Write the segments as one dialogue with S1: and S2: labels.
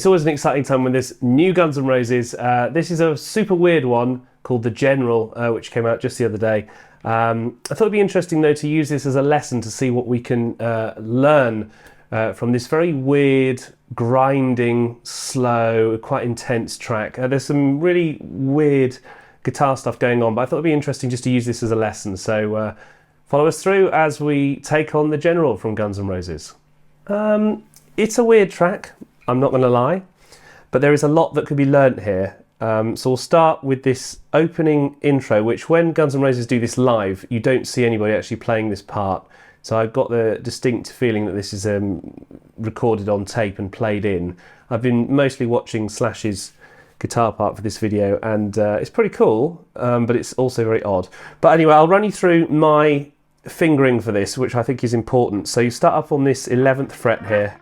S1: It's always an exciting time when there's new Guns N' Roses. This is a super weird one called The General, which came out just the other day. I thought it'd be interesting though to use this as a lesson to see what we can learn from this very weird, grinding, slow, quite intense track. There's some really weird guitar stuff going on, but I thought it'd be interesting just to use this as a lesson. So follow us through as we take on The General from Guns N' Roses. It's a weird track, I'm not going to lie, but there is a lot that could be learnt here. So we'll start with this opening intro, which when Guns N' Roses do this live, you don't see anybody actually playing this part. So I've got the distinct feeling that this is recorded on tape and played in. I've been mostly watching Slash's guitar part for this video, and it's pretty cool, but it's also very odd. But anyway, I'll run you through my fingering for this, which I think is important. So you start up on this 11th fret here,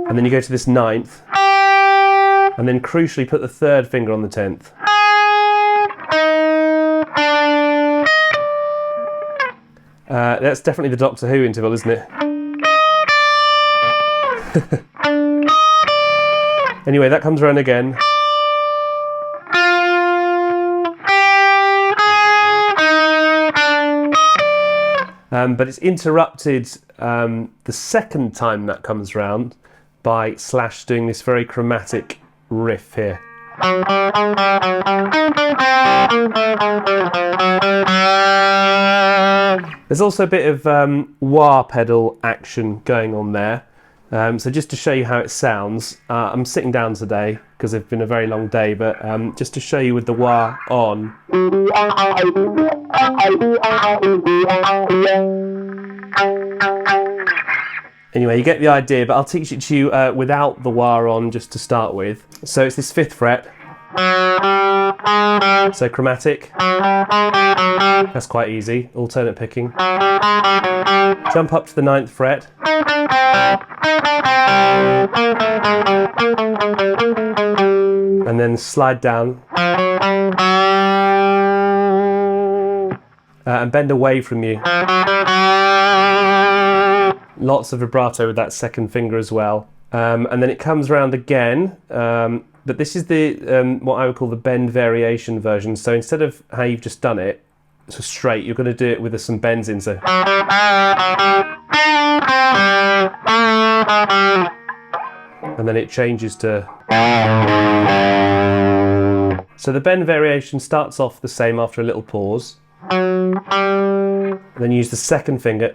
S1: and then you go to this 9th, and then crucially put the 3rd finger on the 10th. That's definitely the Doctor Who interval, isn't it? Anyway, that comes around again. But it's interrupted the second time that comes round by Slash doing this very chromatic riff here. There's also a bit of wah pedal action going on there. So just to show you how it sounds, I'm sitting down today because it's been a very long day, but just to show you with the wah on. Anyway, you get the idea, but I'll teach it to you without the wah on just to start with. So it's this 5th fret. So chromatic. That's quite easy. Alternate picking. Jump up to the 9th fret. And then slide down. And bend away from you. Lots of vibrato with that 2nd finger as well. And then it comes round again. But this is the what I would call the bend variation version. So instead of how you've just done it, so straight, you're going to do it with some bends in. So. And then it changes to. So the bend variation starts off the same after a little pause. And then use the 2nd finger.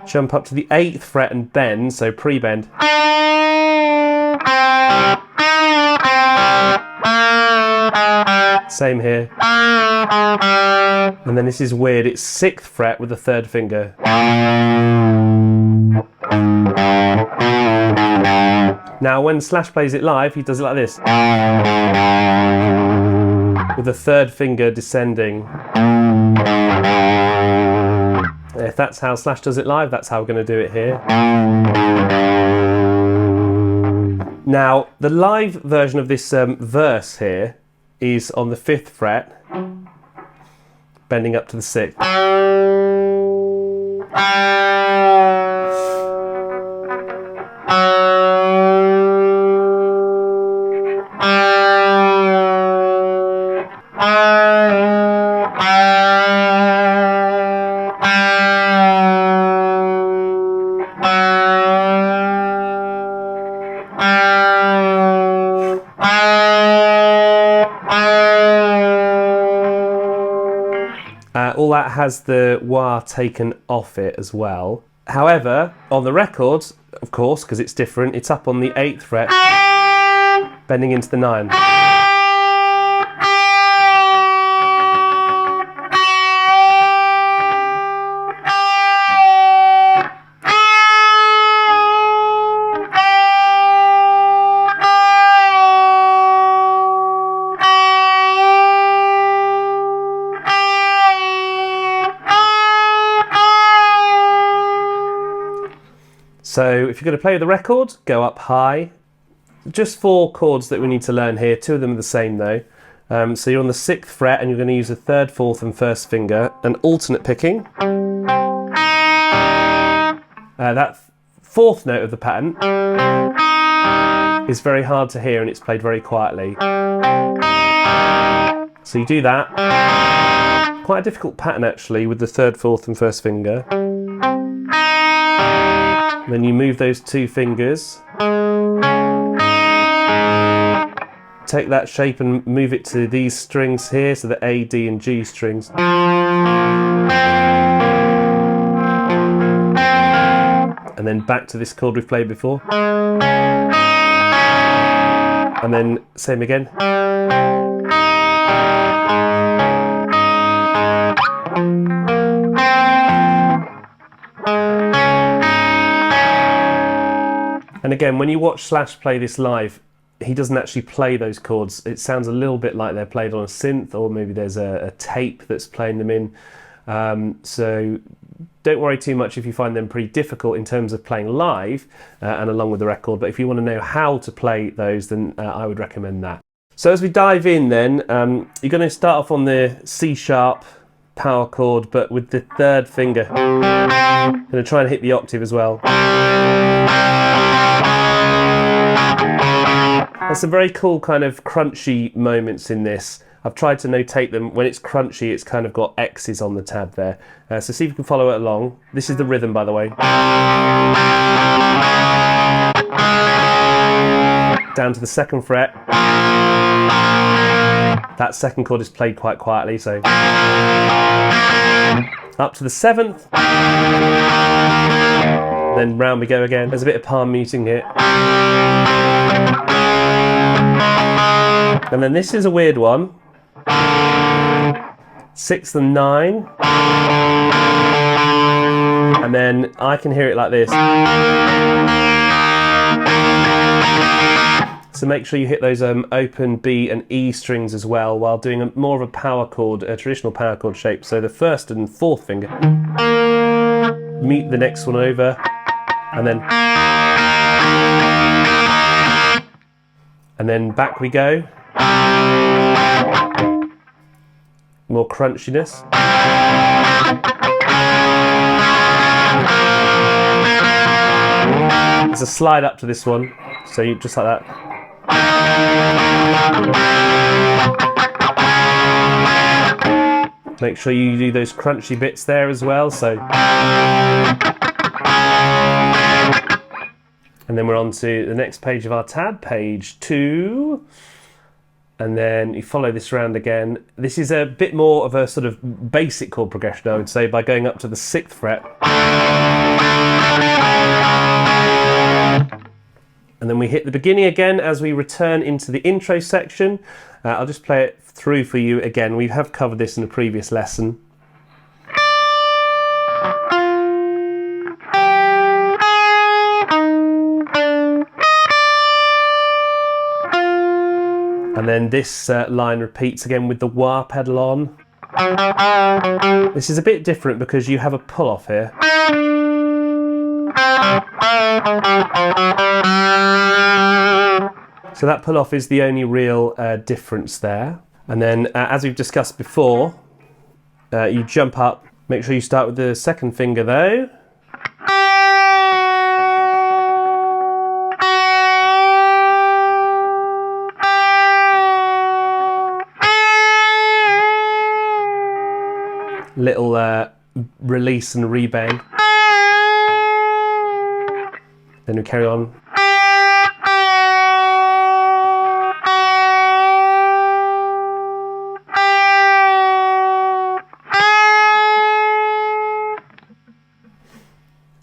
S1: Jump up to the 8th fret and bend, so pre-bend. Same here. And then this is weird, it's 6th fret with the 3rd finger. Now when Slash plays it live, he does it like this. With the 3rd finger descending. If that's how Slash does it live, that's how we're going to do it here. Now, the live version of this verse here is on the 5th fret, bending up to the 6th. All that has the wah taken off it as well. However, on the record, of course, because it's different, it's up on the 8th fret, bending into the 9. So if you're going to play the record, go up high. Just 4 chords that we need to learn here. 2 of them are the same though. So you're on the 6th fret and you're going to use the 3rd, 4th and 1st finger and alternate picking. That fourth note of the pattern is very hard to hear and it's played very quietly. So you do that. Quite a difficult pattern actually with the third, fourth and first finger. Then you move those two fingers. Take that shape and move it to these strings here, so the A, D and G strings. And then back to this chord we've played before. And then same again. And again, when you watch Slash play this live, he doesn't actually play those chords. It sounds a little bit like they're played on a synth, or maybe there's a tape that's playing them in. So don't worry too much if you find them pretty difficult in terms of playing live and along with the record. But if you want to know how to play those, then I would recommend that. So as we dive in then, you're going to start off on the C sharp power chord, but with the third finger. I'm going to try and hit the octave as well. There's some very cool kind of crunchy moments in this. I've tried to notate them. When it's crunchy, it's kind of got X's on the tab there. So see if you can follow it along. This is the rhythm, by the way. Down to the second fret. That second chord is played quite quietly, so. Up to the seventh. Then round we go again. There's a bit of palm muting here. And then this is a weird one. Sixth and 9. And then I can hear it like this. So make sure you hit those open B and E strings as well while doing more of a power chord, a traditional power chord shape. So the first and fourth finger. Meet the next one over. And then back we go. More crunchiness. There's a slide up to this one, so you just like that. Make sure you do those crunchy bits there as well, so. And then we're on to the next page of our tab, page 2. And then you follow this round again. This is a bit more of a sort of basic chord progression, I would say, by going up to the 6th fret. And then we hit the beginning again as we return into the intro section. I'll just play it through for you again. We have covered this in a previous lesson. And then this line repeats again with the wah pedal on. This is a bit different because you have a pull off here. So that pull off is the only real difference there. And then as we've discussed before, you jump up. Make sure you start with the second finger though. Little release and rebang. Then we carry on.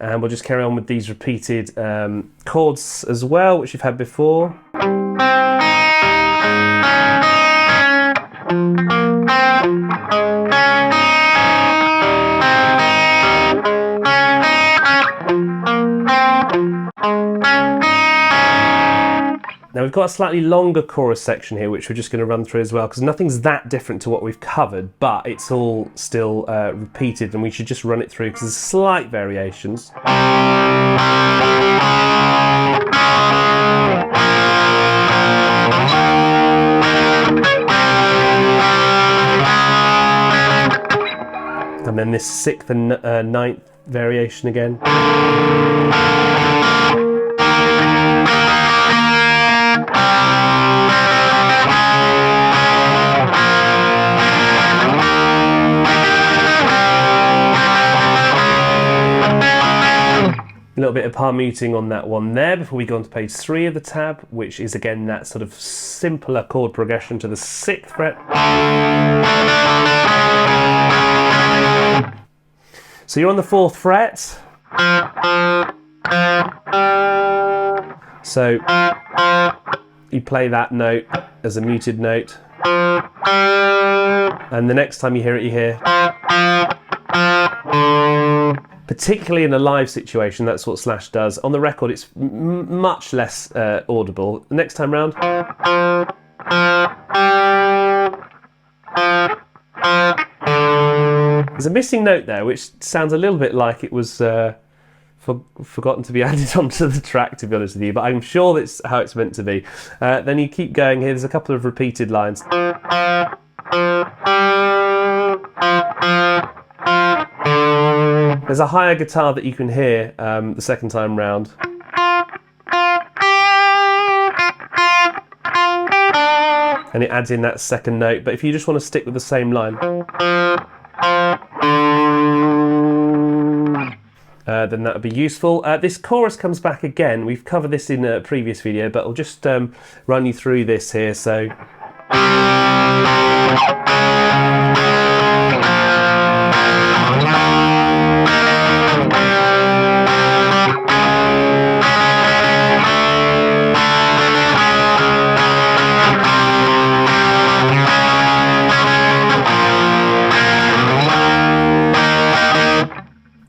S1: And we'll just carry on with these repeated chords as well, which you've had before. Now we've got a slightly longer chorus section here, which we're just going to run through as well, because nothing's that different to what we've covered, but it's all still repeated, and we should just run it through because there's slight variations. And then this 6th and 9th variation again. A little bit of palm muting on that one there before we go on to page 3 of the tab, which is again that sort of simpler chord progression to the 6th fret. So you're on the 4th fret. So you play that note as a muted note. And the next time you hear it, you hear. Particularly in a live situation, that's what Slash does. On the record, it's much less audible. Next time round. There's a missing note there, which sounds a little bit like it was forgotten to be added onto the track, to be honest with you, but I'm sure that's how it's meant to be. Then you keep going here. There's a couple of repeated lines. There's a higher guitar that you can hear the second time round. And it adds in that second note, but if you just want to stick with the same line, then that would be useful. This chorus comes back again. We've covered this in a previous video, but I'll just run you through this here. So.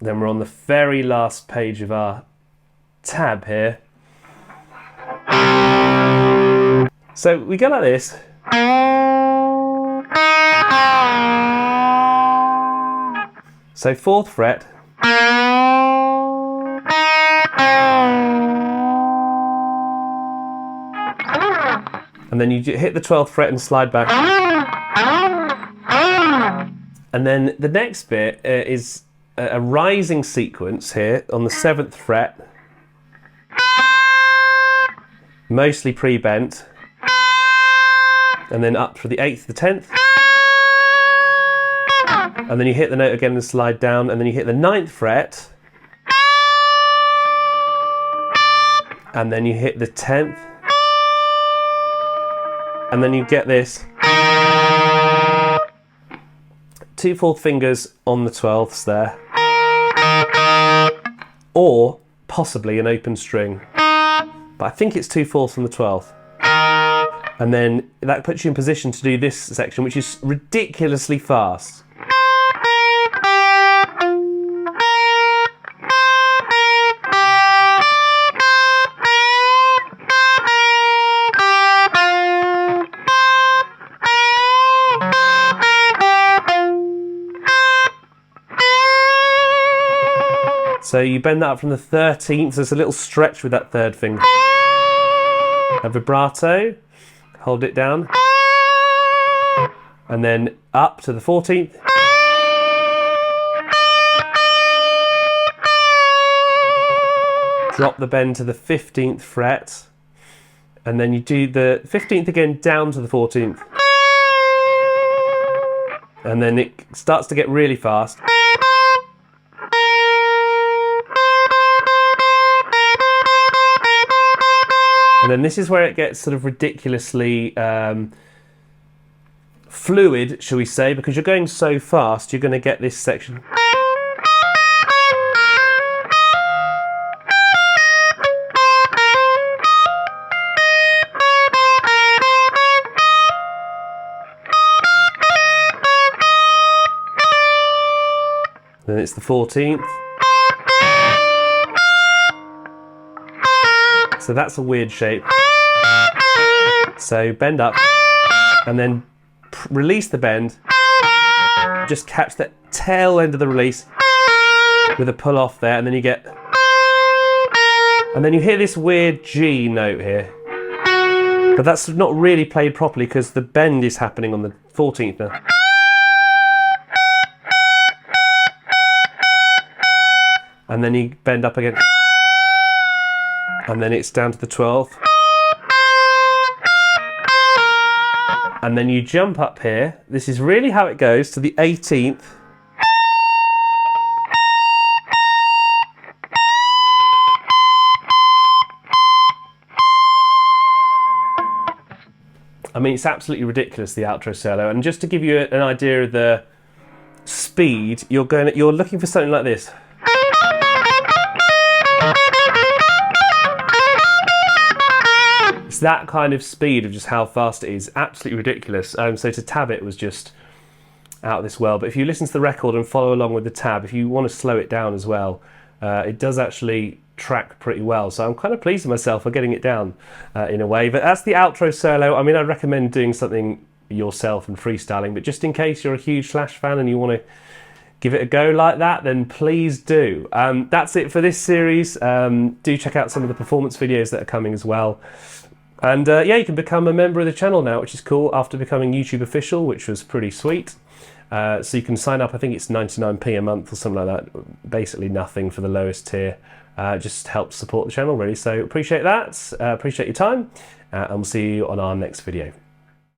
S1: Then we're on the very last page of our tab here. So we go like this. So 4th fret. And then you hit the 12th fret and slide back. And then the next bit is a rising sequence here on the 7th fret, mostly pre-bent, and then up for the 8th, the 10th, and then you hit the note again and slide down, and then you hit the 9th fret, and then you hit the 10th, and then you get this 2 4th fingers on the 12ths there, or possibly an open string, but I think it's 2 4ths on the 12th, and then that puts you in position to do this section, which is ridiculously fast. So you bend that up from the 13th, there's a little stretch with that 3rd finger. A vibrato, hold it down. And then up to the 14th. Drop the bend to the 15th fret. And then you do the 15th again down to the 14th. And then it starts to get really fast. And then this is where it gets sort of ridiculously fluid, shall we say, because you're going so fast, you're going to get this section. Then it's the 14th. So that's a weird shape. So bend up and then release the bend. Just catch the tail end of the release with a pull off there, and then you get, and then you hear this weird G note here. But that's not really played properly because the bend is happening on the 14th now. and then you bend up again, and then it's down to the 12th, and then you jump up here. This is really how it goes to the 18th, I mean, it's absolutely ridiculous, the outro solo. And just to give you an idea of the speed, you're looking for something like this. It's that kind of speed of just how fast it is. Absolutely ridiculous. So to tab it was just out of this world. But if you listen to the record and follow along with the tab, if you want to slow it down as well, it does actually track pretty well. So I'm kind of pleased with myself for getting it down in a way. But that's the outro solo. I mean, I'd recommend doing something yourself and freestyling, but just in case you're a huge Slash fan and you want to give it a go like that, then please do. That's it for this series. Do check out some of the performance videos that are coming as well. And yeah, you can become a member of the channel now, which is cool, after becoming YouTube official, which was pretty sweet. So you can sign up, I think it's 99p a month or something like that, basically nothing for the lowest tier. Just helps support the channel really, so appreciate that, appreciate your time, and we'll see you on our next video.